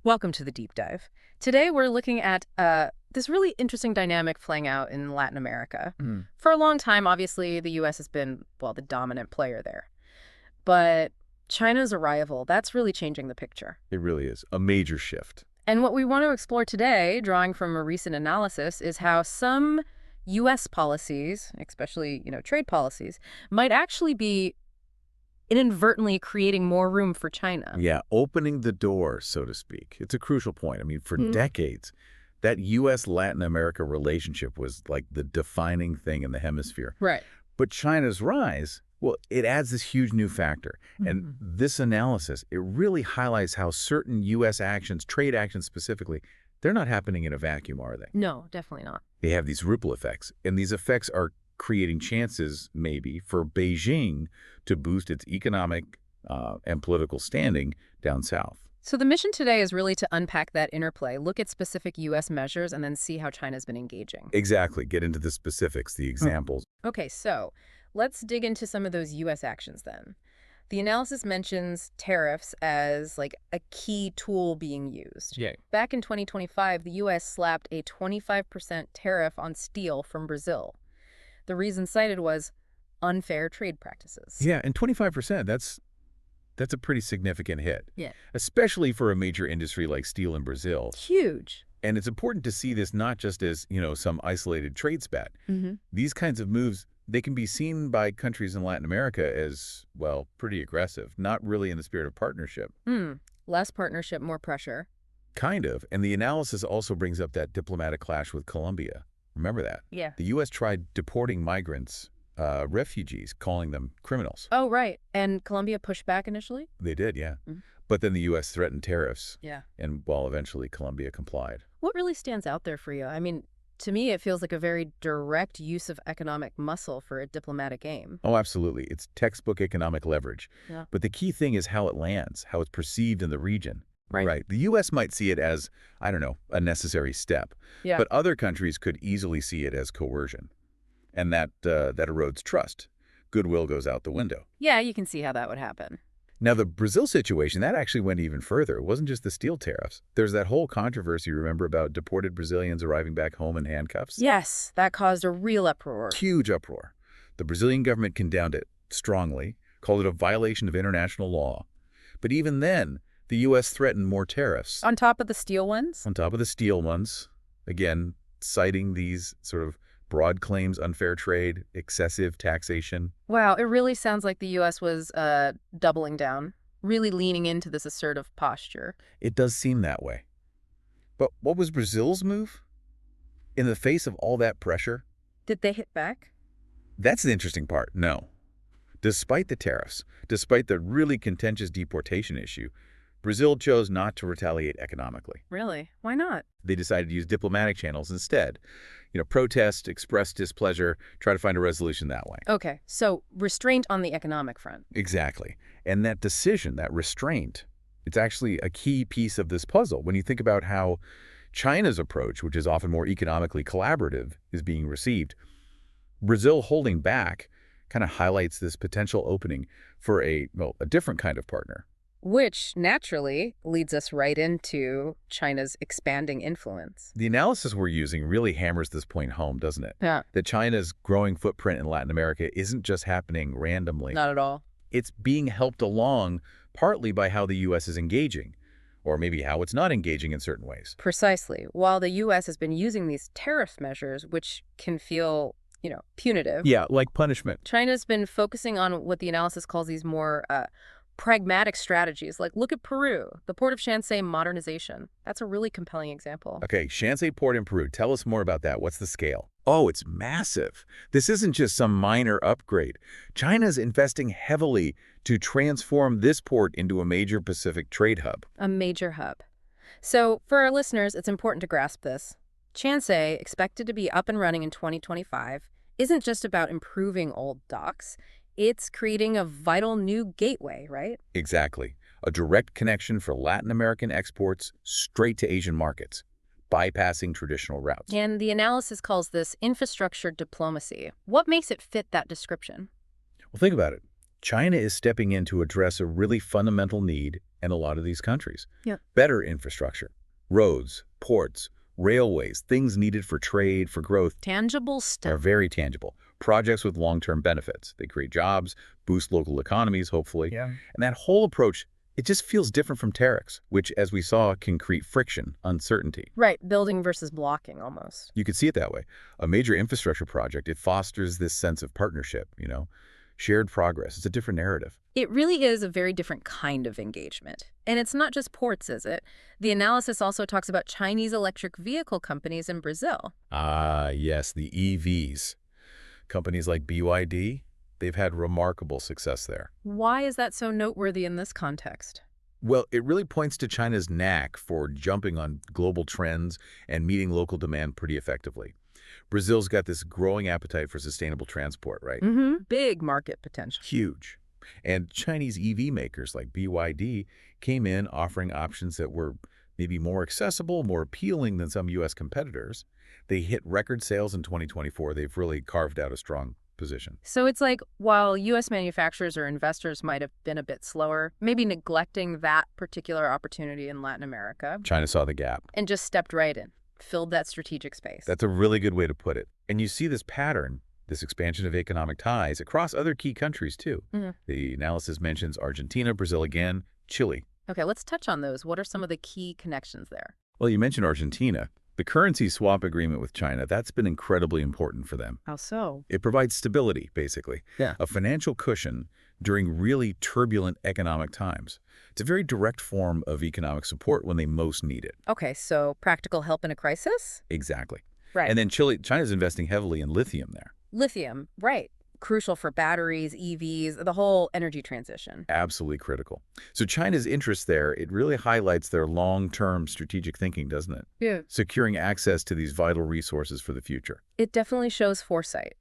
Welcome to the deep dive. Today we're looking at this really interesting dynamic playing out in Latin America. Mm. For a long time, obviously, the U.S. has been, well, the dominant player there. But China's arrival, that's really changing the picture. It really is a major shift. And what we want to explore today, drawing from a recent analysis, is how some U.S. policies, especially, trade policies, might actually be inadvertently creating more room for China. Yeah, opening the door, so to speak. It's a crucial point. I mean, for decades, that U.S.-Latin America relationship was like the defining thing in the hemisphere. Right. But China's rise, well, it adds this huge new factor. And this analysis, it really highlights how certain U.S. actions, trade actions specifically, they're not happening in a vacuum, are they? No, definitely not. They have these ripple effects. And these effects are creating chances, maybe, for Beijing to boost its economic and political standing down south. So the mission today is really to unpack that interplay, look at specific U.S. measures, and then see how China's been engaging. Exactly. Get into the specifics, the examples. Okay, so let's dig into some of those U.S. actions then. The analysis mentions tariffs as like a key tool being used. Yeah. Back in 2025, the U.S. slapped a 25% tariff on steel from Brazil. The reason cited was unfair trade practices. Yeah, and 25%, that's a pretty significant hit. Yeah. Especially for a major industry like steel in Brazil. Huge. And it's important to see this not just as, some isolated trade spat. These kinds of moves, they can be seen by countries in Latin America as, well, pretty aggressive, not really in the spirit of partnership. Less partnership, more pressure. Kind of. And the analysis also brings up that diplomatic clash with Colombia. Remember that? Yeah. The U.S. tried deporting migrants, refugees, calling them criminals. Oh, right. And Colombia pushed back initially? They did, yeah. But then the U.S. threatened tariffs. Yeah. And, well, eventually Colombia complied. What really stands out there for you? I mean, to me, it feels like a very direct use of economic muscle for a diplomatic aim. Oh, absolutely. It's textbook economic leverage. Yeah. But the key thing is how it lands, how it's perceived in the region. Right. The U.S. might see it as, I don't know, a necessary step. Yeah. But other countries could easily see it as coercion. And that erodes trust. Goodwill goes out the window. Yeah, you can see how that would happen. Now, the Brazil situation, that actually went even further. It wasn't just the steel tariffs. There's that whole controversy, remember, about deported Brazilians arriving back home in handcuffs? Yes, that caused a real uproar. Huge uproar. The Brazilian government condemned it strongly, called it a violation of international law. But even then, the U.S. threatened more tariffs. On top of the steel ones? On top of the steel ones. Again, citing these sort of broad claims, unfair trade, excessive taxation. Wow, it really sounds like the U.S. was doubling down, really leaning into this assertive posture. It does seem that way. But what was Brazil's move? In the face of all that pressure? Did they hit back? That's the interesting part. No. Despite the tariffs, despite the really contentious deportation issue, Brazil chose not to retaliate economically. Really? Why not? They decided to use diplomatic channels instead. Protest, express displeasure, try to find a resolution that way. Okay, so restraint on the economic front. Exactly. And that decision, that restraint, it's actually a key piece of this puzzle. When you think about how China's approach, which is often more economically collaborative, is being received, Brazil holding back kind of highlights this potential opening for a different kind of partner. Which, naturally, leads us right into China's expanding influence. The analysis we're using really hammers this point home, doesn't it? Yeah. That China's growing footprint in Latin America isn't just happening randomly. Not at all. It's being helped along partly by how the U.S. is engaging, or maybe how it's not engaging in certain ways. Precisely. While the U.S. has been using these tariff measures, which can feel, punitive. Yeah, like punishment. China's been focusing on what the analysis calls these more pragmatic strategies. Like, look at Peru, the Port of Shanxi modernization. That's a really compelling example. Okay, Shanxi Port in Peru. Tell us more about that. What's the scale? Oh, it's massive. This isn't just some minor upgrade. China's investing heavily to transform this port into a major Pacific trade hub. A major hub. So, for our listeners, it's important to grasp this. Shanxi, expected to be up and running in 2025, isn't just about improving old docks. It's creating a vital new gateway, right? Exactly. A direct connection for Latin American exports straight to Asian markets, bypassing traditional routes. And the analysis calls this infrastructure diplomacy. What makes it fit that description? Well, think about it. China is stepping in to address a really fundamental need in a lot of these countries. Yeah. Better infrastructure, roads, ports, railways, things needed for trade, for growth, Tangible are stuff. very tangible. Projects with long-term benefits. They create jobs, boost local economies, hopefully. Yeah. And that whole approach, it just feels different from tariffs, which, as we saw, can create friction, uncertainty. Right, building versus blocking almost. You could see it that way. A major infrastructure project, it fosters this sense of partnership, shared progress. It's a different narrative. It really is a very different kind of engagement. And it's not just ports, is it? The analysis also talks about Chinese electric vehicle companies in Brazil. Ah, yes, the EVs. Companies like BYD, they've had remarkable success there. Why is that so noteworthy in this context? Well, it really points to China's knack for jumping on global trends and meeting local demand pretty effectively. Brazil's got this growing appetite for sustainable transport, right? Big market potential. Huge. And Chinese EV makers like BYD came in offering options that were maybe more accessible, more appealing than some U.S. competitors. They hit record sales in 2024. They've really carved out a strong position. So it's like, while U.S. manufacturers or investors might have been a bit slower, maybe neglecting that particular opportunity in Latin America, China saw the gap. and just stepped right in, filled that strategic space. That's a really good way to put it. And you see this pattern, this expansion of economic ties across other key countries, too. The analysis mentions Argentina, Brazil again, Chile. Okay, let's touch on those. What are some of the key connections there? Well, you mentioned Argentina. The currency swap agreement with China, that's been incredibly important for them. How so? It provides stability, basically. Yeah. A financial cushion during really turbulent economic times. It's a very direct form of economic support when they most need it. Okay, so practical help in a crisis? Exactly. Right. And then China's investing heavily in lithium there. Lithium, right. Crucial for batteries, EVs, the whole energy transition. Absolutely critical. So China's interest there, it really highlights their long-term strategic thinking, doesn't it? Yeah. Securing access to these vital resources for the future. It definitely shows foresight.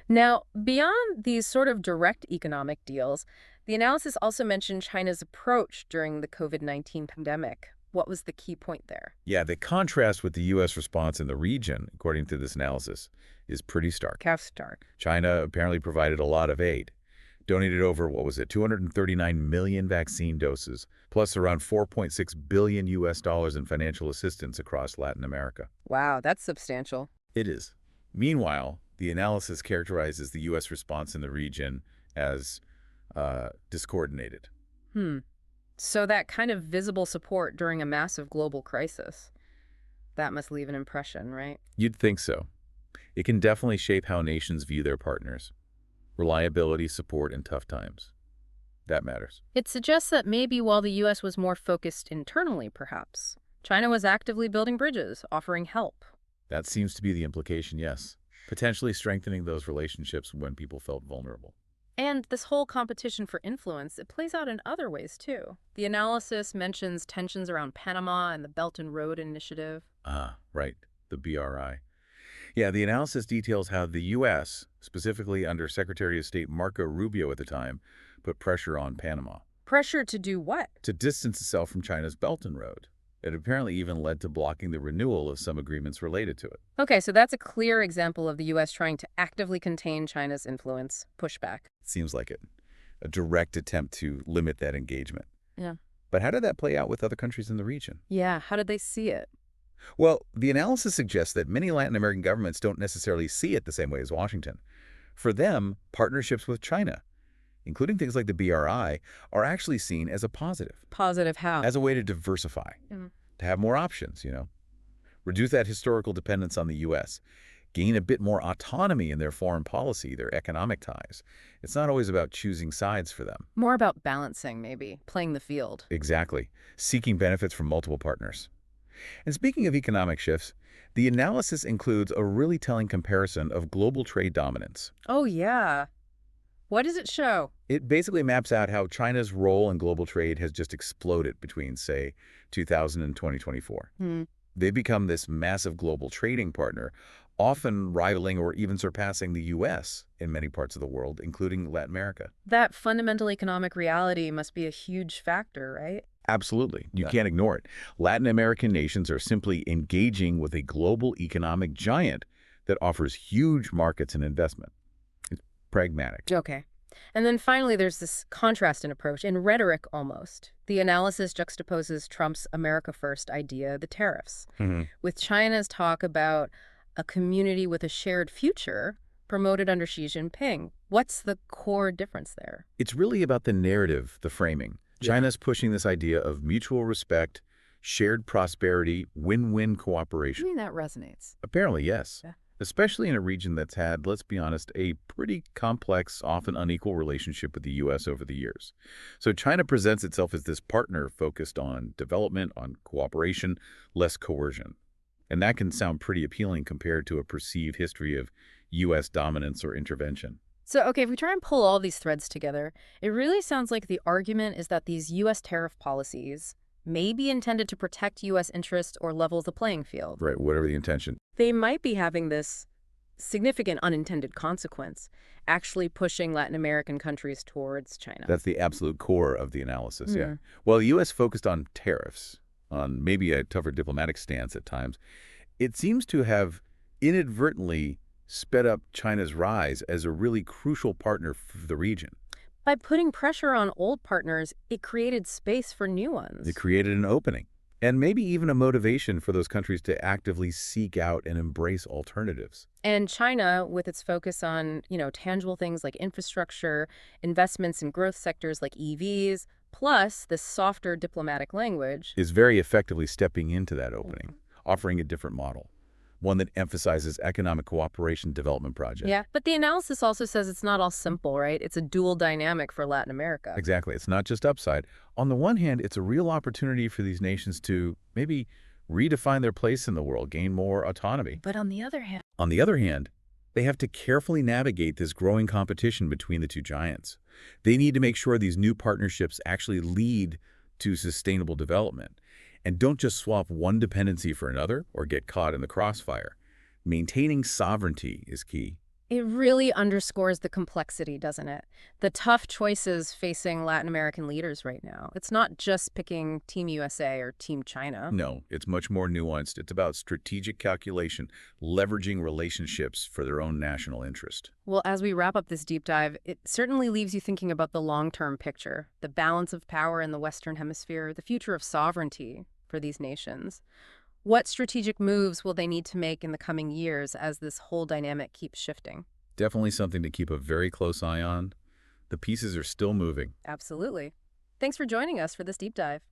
Now, beyond these sort of direct economic deals, the analysis also mentioned China's approach during the COVID-19 pandemic. What was the key point there? Yeah, the contrast with the U.S. response in the region, according to this analysis, is pretty stark. Stark. China apparently provided a lot of aid. Donated over, 239 million vaccine doses, plus around $4.6 billion in financial assistance across Latin America. Wow, that's substantial. It is. Meanwhile, the analysis characterizes the U.S. response in the region as discoordinated. So that kind of visible support during a massive global crisis, that must leave an impression, right? You'd think so. It can definitely shape how nations view their partners. Reliability, support in tough times. That matters. It suggests that maybe while the U.S. was more focused internally, perhaps, China was actively building bridges, offering help. That seems to be the implication, yes. Potentially strengthening those relationships when people felt vulnerable. And this whole competition for influence, it plays out in other ways, too. The analysis mentions tensions around Panama and the Belt and Road Initiative. Ah, right, the BRI. Yeah, the analysis details how the U.S., specifically under Secretary of State Marco Rubio at the time, put pressure on Panama. Pressure to do what? To distance itself from China's Belt and Road. It apparently even led to blocking the renewal of some agreements related to it. Okay, so that's a clear example of the U.S. trying to actively contain China's influence, pushback. Seems like it. A direct attempt to limit that engagement. Yeah. But how did that play out with other countries in the region? Yeah, how did they see it? Well, the analysis suggests that many Latin American governments don't necessarily see it the same way as Washington. For them, partnerships with China, including things like the BRI, are actually seen as a positive. Positive how? As a way to diversify, to have more options, Reduce that historical dependence on the U.S., gain a bit more autonomy in their foreign policy, their economic ties. It's not always about choosing sides for them. More about balancing, maybe, playing the field. Exactly. Seeking benefits from multiple partners. And speaking of economic shifts, the analysis includes a really telling comparison of global trade dominance. Oh, yeah. What does it show? It basically maps out how China's role in global trade has just exploded between, say, 2000 and 2024. They've become this massive global trading partner, often rivaling or even surpassing the U.S. in many parts of the world, including Latin America. That fundamental economic reality must be a huge factor, right? Absolutely. You can't ignore it. Latin American nations are simply engaging with a global economic giant that offers huge markets and investment. It's pragmatic. Okay. And then finally, there's this contrast in approach, in rhetoric almost. The analysis juxtaposes Trump's America First idea, the tariffs, with China's talk about a community with a shared future promoted under Xi Jinping. What's the core difference there? It's really about the narrative, the framing. China's pushing this idea of mutual respect, shared prosperity, win-win I cooperation. mean, that resonates. Apparently, yes. Yeah. Especially in a region that's had, let's be honest, a pretty complex, often unequal relationship with the U.S. over the years. So China presents itself as this partner focused on development, on cooperation, less coercion. And that can sound pretty appealing compared to a perceived history of U.S. dominance or intervention. So, okay, if we try and pull all these threads together, it really sounds like the argument is that these U.S. tariff policies may be intended to protect U.S. interests or level the playing field. Right, whatever the intention. They might be having this significant unintended consequence, actually pushing Latin American countries towards China. That's the absolute core of the analysis, yeah. While the U.S. focused on tariffs, on maybe a tougher diplomatic stance at times, it seems to have inadvertently sped up China's rise as a really crucial partner for the region. By putting pressure on old partners, it created space for new ones. It created an opening, and maybe even a motivation for those countries to actively seek out and embrace alternatives. And China, with its focus on, tangible things like infrastructure, investments in growth sectors like EVs, plus this softer diplomatic language, Is very effectively stepping into that opening, offering a different model, one that emphasizes economic cooperation development projects. Yeah, but the analysis also says it's not all simple, right? It's a dual dynamic for Latin America. Exactly. It's not just upside. On the one hand, it's a real opportunity for these nations to maybe redefine their place in the world, gain more autonomy. But on the other hand, They have to carefully navigate this growing competition between the two giants. They need to make sure these new partnerships actually lead to sustainable development and don't just swap one dependency for another or get caught in the crossfire. Maintaining sovereignty is key. it really underscores the complexity, doesn't it? The tough choices facing Latin American leaders right now. It's not just picking Team USA or Team China. No, it's much more nuanced. It's about strategic calculation, leveraging relationships for their own national interest. Well, as we wrap up this deep dive, it certainly leaves you thinking about the long-term picture, the balance of power in the Western Hemisphere, the future of sovereignty for these nations. What strategic moves will they need to make in the coming years as this whole dynamic keeps shifting? Definitely something to keep a very close eye on. The pieces are still moving. Absolutely. Thanks for joining us for this deep dive.